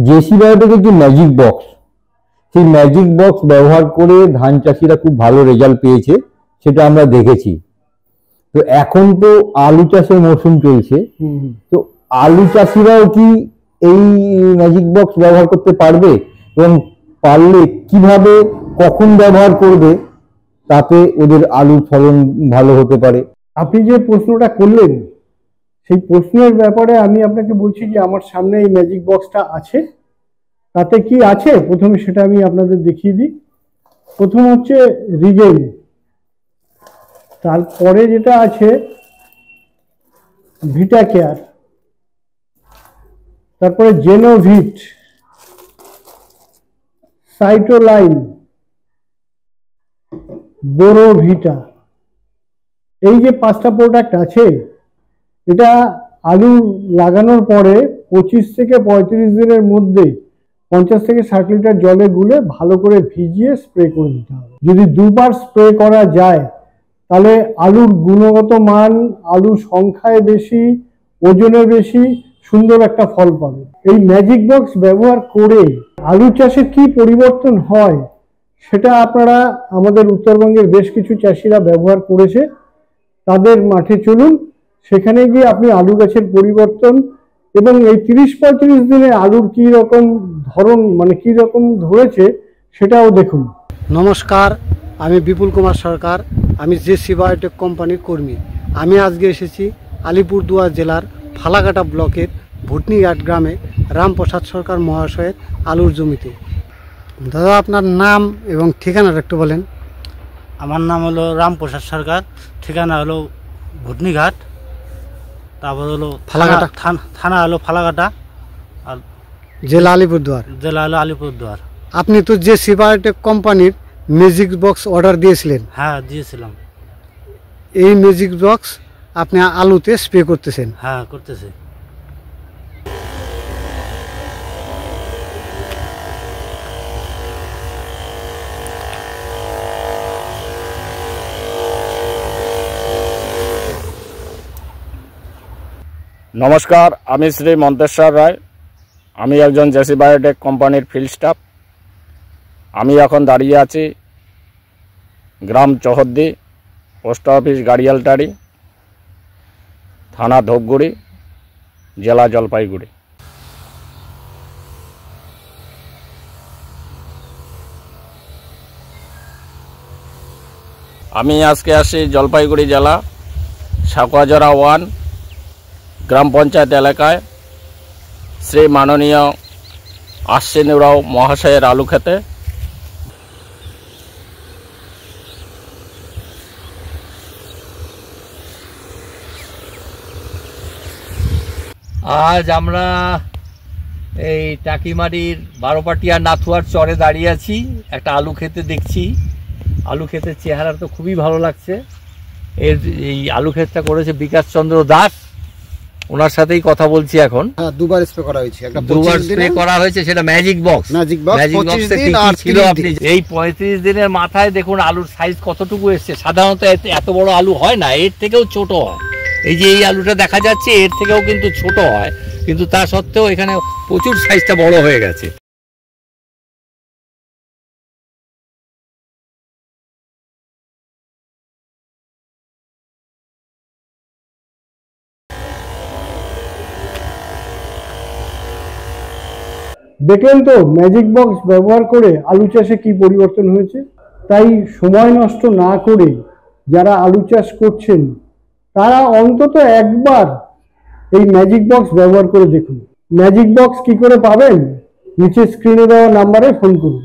JC বায়োটেকের যে magic box, সেই magic box ব্যবহার করে ধান চাষিরা খুব ভালো রেজাল্ট পেয়েছে, সেটা আমরা দেখেছি। তো এখন তো আলু চাষের মরশুম চলছে, তো আলু চাষিরাও কি এই ম্যাজিক বক্স ব্যবহার করতে পারবে, এবং পারলে কিভাবে কখন ব্যবহার করবে তাতে ওদের আলুর ফলন ভালো হতে পারে? আপনি যে প্রশ্নটা করলেন সেই প্রশ্নের ব্যাপারে আমি আপনাকে বলছি যে আমার সামনে এই ম্যাজিক বক্সটা আছে। তাতে কি আছে প্রথমে সেটা আমি আপনাদের দেখিয়ে দিই। প্রথম হচ্ছে রিগেন, তারপরে যেটা আছে ভিটা কেয়ার, তারপরে জেনোভিট, সাইটোলাইন, বোরোভিটা। এই যে 5টা প্রোডাক্ট আছে, এটা আলু লাগানোর পরে 25 থেকে 35 দিনের মধ্যে 50 থেকে 60 লিটার জলে গুলে ভালো করে ভিজিয়ে স্প্রে করে দিতে হবে। যদি দুবার স্প্রে করা যায় তাহলে আলুর গুণগত মান, আলুর সংখ্যায় বেশি, ওজনে বেশি, সুন্দর একটা ফল পাবে। এই ম্যাজিক বক্স ব্যবহার করে আলু চাষে কি পরিবর্তন হয় সেটা আপনারা আমাদের উত্তরবঙ্গের বেশ কিছু চাষিরা ব্যবহার করেছে। তাদের মাঠে চলুন, সেখানে গিয়ে আপনি আলু গাছের পরিবর্তন এবং এই 30-35 দিনে আলুর কি রকম ধরন, মানে কি রকম ধরেছে সেটাও দেখুন। নমস্কার, আমি বিপুল কুমার সরকার, আমি জেসি বায়োটেক কোম্পানির কর্মী। আমি আজকে এসেছি আলিপুরদুয়ার জেলার ফালাকাটা ব্লকের ভুটনিঘাট গ্রামে রামপ্রসাদ সরকার মহাশয়ের আলুর জমিতে। দাদা, আপনার নাম এবং ঠিকানাটা একটু বলেন। আমার নাম হলো রামপ্রসাদ সরকার, ঠিকানা হলো ভুটনিঘাট, তারপর হলো ফালাকাটা, থানা হলো ফালাকাটা, আর জেলা আলিপুরদুয়ার। জেলা হলো আলিপুরদুয়ার। আপনি তো জেসি বায়োটেক কোম্পানির ম্যাজিক বক্স অর্ডার দিয়েছিলেন। হ্যাঁ, দিয়েছিলাম। এই ম্যাজিক বক্স আপনি আলুতে স্প্রে করতেছেন? হ্যাঁ, করতেছে। নমস্কার, আমি শ্রী মন্তেশ্বর রায়। আমি একজন জেসি বায়োটেক কোম্পানির ফিল্ড স্টাফ। আমি এখন দাঁড়িয়ে আছি গ্রাম চৌহদ্দি, পোস্ট অফিস গাড়িয়ালটারি, থানা ধূপগুড়ি, জেলা জলপাইগুড়ি। আমি আজকে আসি জলপাইগুড়ি জেলা সাকুয়াজরা 1 গ্রাম পঞ্চায়েত এলাকায় শ্রী মাননীয় আশ্বিন উরাও মহাশয়ের আলু খেতে। আজ আমরা এই টাকিমারির 12পাটিয়া নাথুয়ার চরে দাঁড়িয়ে আছি, একটা আলু খেতে দেখছি। আলু ক্ষেতের চেহারা তো খুবই ভালো লাগছে। এই আলু ক্ষেতটা করেছে বিকাশ চন্দ্র দাস, ওনার সাথেই কথা বলছি এখন। দুবার স্প্রে করা হয়েছে, দুবার স্প্রে করা হয়েছে, সেটা ম্যাজিক বক্স। ম্যাজিক বক্সে কি ছিল আপনি এই 35 দিনের মাথায় দেখুন আলুর সাইজ কতটুকু এসছে। সাধারণত এত বড় আলু হয় না, এর থেকেও ছোট হয়। এই যে এই আলুটা দেখা যাচ্ছে এর থেকেও কিন্তু ছোট হয়, কিন্তু তা সত্ত্বেও এখানে প্রচুর সাইজটা বড় হয়ে গেছে। দেখলেন তো ম্যাজিক বক্স ব্যবহার করে আলু চাষে কি পরিবর্তন হয়েছে। তাই সময় নষ্ট না করে যারা আলু চাষ করছেন তারা অন্তত একবার এই ম্যাজিক বক্স ব্যবহার করে দেখুন। ম্যাজিক বক্স কি করে পাবেন? নিচে স্ক্রিনে দেওয়া নাম্বারে ফোন করুন।